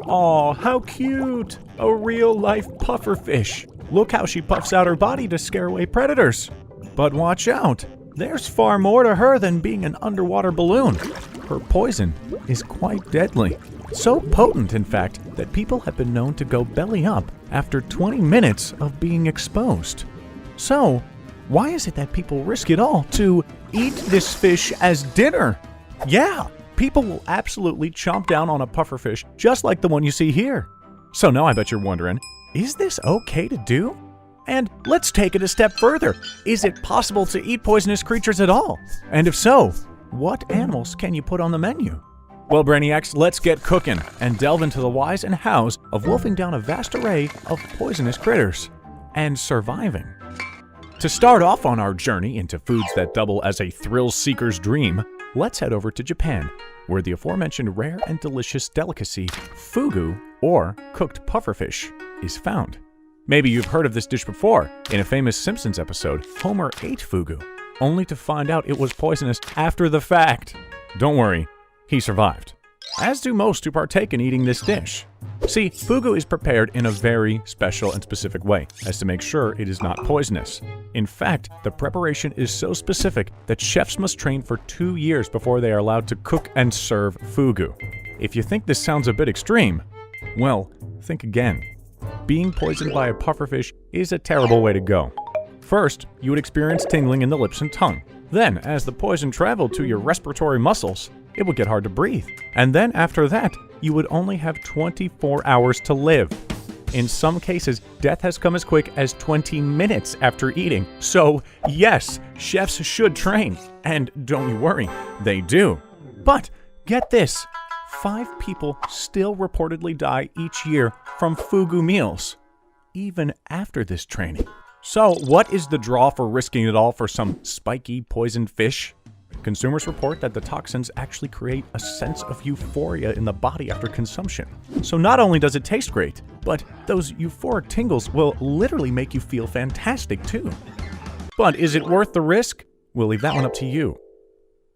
Aw, how cute! A real-life pufferfish. Look how she puffs out her body to scare away predators. But watch out! There's far more to her than being an underwater balloon. Her poison is quite deadly. So potent, in fact, that people have been known to go belly up after 20 minutes of being exposed. So, why is it that people risk it all to eat this fish as dinner? Yeah, people will absolutely chomp down on a pufferfish just like the one you see here. So now I bet you're wondering, is this okay to do? And let's take it a step further. Is it possible to eat poisonous creatures at all? And if so, what animals can you put on the menu? Well, Brainiacs, let's get cooking and delve into the whys and hows of wolfing down a vast array of poisonous critters and surviving. To start off on our journey into foods that double as a thrill-seeker's dream, let's head over to Japan, where the aforementioned rare and delicious delicacy, fugu, or cooked pufferfish, is found. Maybe you've heard of this dish before. In a famous Simpsons episode, Homer ate fugu, only to find out it was poisonous after the fact. Don't worry, he survived. As do most who partake in eating this dish. See, fugu is prepared in a very special and specific way, as to make sure it is not poisonous. In fact, the preparation is so specific that chefs must train for 2 years before they are allowed to cook and serve fugu. If you think this sounds a bit extreme, well, think again. Being poisoned by a pufferfish is a terrible way to go. First, you would experience tingling in the lips and tongue. Then, as the poison traveled to your respiratory muscles, it would get hard to breathe. And then after that, you would only have 24 hours to live. In some cases, death has come as quick as 20 minutes after eating. So yes, chefs should train. And don't you worry, they do. But get this, 5 people still reportedly die each year from fugu meals, even after this training. So what is the draw for risking it all for some spiky poisoned fish? Consumers report that the toxins actually create a sense of euphoria in the body after consumption. So not only does it taste great, but those euphoric tingles will literally make you feel fantastic too. But is it worth the risk? We'll leave that one up to you.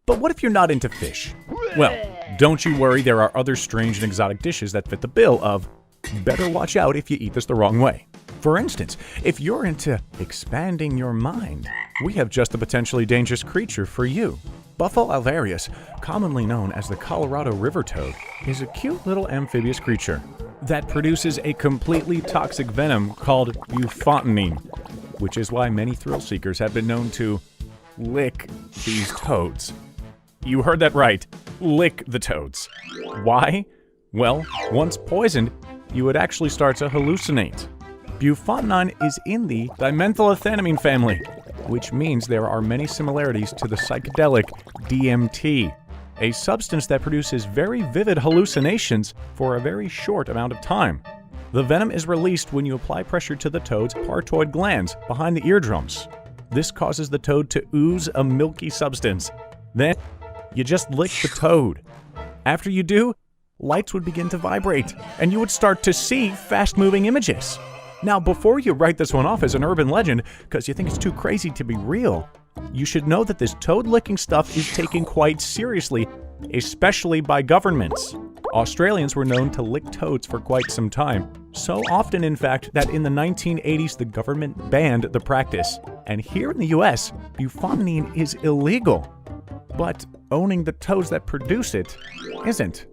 But what if you're not into fish? Well, don't you worry, there are other strange and exotic dishes that fit the bill of better watch out if you eat this the wrong way. For instance, if you're into expanding your mind, we have just a potentially dangerous creature for you. Buffo alvarius, commonly known as the Colorado river toad, is a cute little amphibious creature that produces a completely toxic venom called bufontanine, which is why many thrill seekers have been known to lick these toads. You heard that right, lick the toads. Why? Well, once poisoned, you would actually start to hallucinate. Bufontanine is in the dimethylethanamine family, which means there are many similarities to the psychedelic DMT, a substance that produces very vivid hallucinations for a very short amount of time. The venom is released when you apply pressure to the toad's parotoid glands behind the eardrums. This causes the toad to ooze a milky substance. Then, you just lick the toad. After you do, lights would begin to vibrate, and you would start to see fast-moving images. Now, before you write this one off as an urban legend because you think it's too crazy to be real, you should know that this toad-licking stuff is taken quite seriously, especially by governments. Australians were known to lick toads for quite some time. So often, in fact, that in the 1980s the government banned the practice. And here in the US, bufontanine is illegal. But owning the toads that produce it isn't.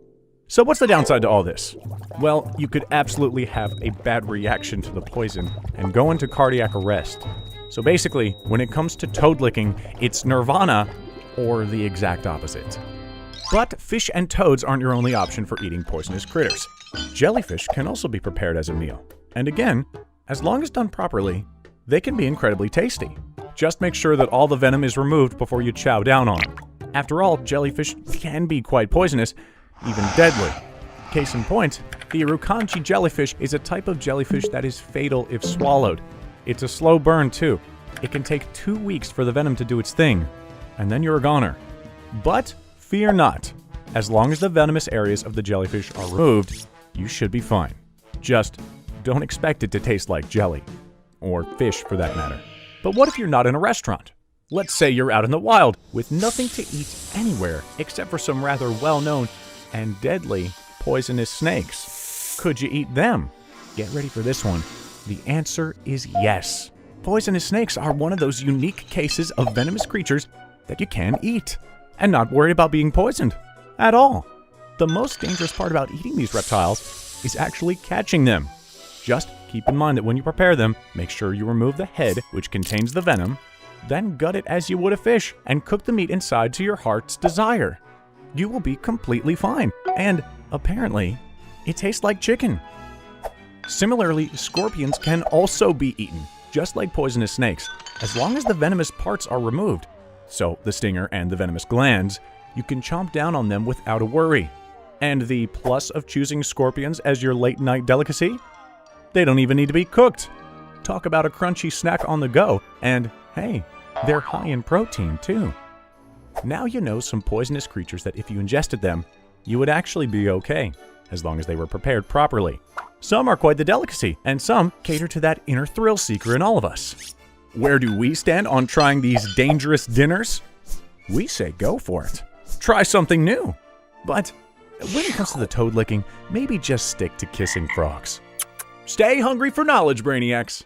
So what's the downside to all this? Well, you could absolutely have a bad reaction to the poison and go into cardiac arrest. So basically, when it comes to toad licking, it's nirvana or the exact opposite. But fish and toads aren't your only option for eating poisonous critters. Jellyfish can also be prepared as a meal. And again, as long as done properly, they can be incredibly tasty. Just make sure that all the venom is removed before you chow down on them. After all, jellyfish can be quite poisonous, even deadly. Case in point, the Irukandji jellyfish is a type of jellyfish that is fatal if swallowed. It's a slow burn too. It can take 2 weeks for the venom to do its thing, and then you're a goner. But fear not. As long as the venomous areas of the jellyfish are removed, you should be fine. Just don't expect it to taste like jelly. Or fish, for that matter. But what if you're not in a restaurant? Let's say you're out in the wild with nothing to eat anywhere except for some rather well-known and deadly poisonous snakes. Could you eat them? Get ready for this one. The answer is yes. Poisonous snakes are one of those unique cases of venomous creatures that you can eat, and not worry about being poisoned at all. The most dangerous part about eating these reptiles is actually catching them. Just keep in mind that when you prepare them, make sure you remove the head, which contains the venom, then gut it as you would a fish and cook the meat inside to your heart's desire. You will be completely fine, and apparently, it tastes like chicken. Similarly, scorpions can also be eaten, just like poisonous snakes, as long as the venomous parts are removed. So the stinger and the venomous glands, you can chomp down on them without a worry. And the plus of choosing scorpions as your late night delicacy? They don't even need to be cooked. Talk about a crunchy snack on the go, and hey, they're high in protein too. Now you know some poisonous creatures that if you ingested them, you would actually be okay, as long as they were prepared properly. Some are quite the delicacy, and some cater to that inner thrill seeker in all of us. Where do we stand on trying these dangerous dinners? We say go for it. Try something new. But when it comes to the toad licking, maybe just stick to kissing frogs. Stay hungry for knowledge, Brainiacs!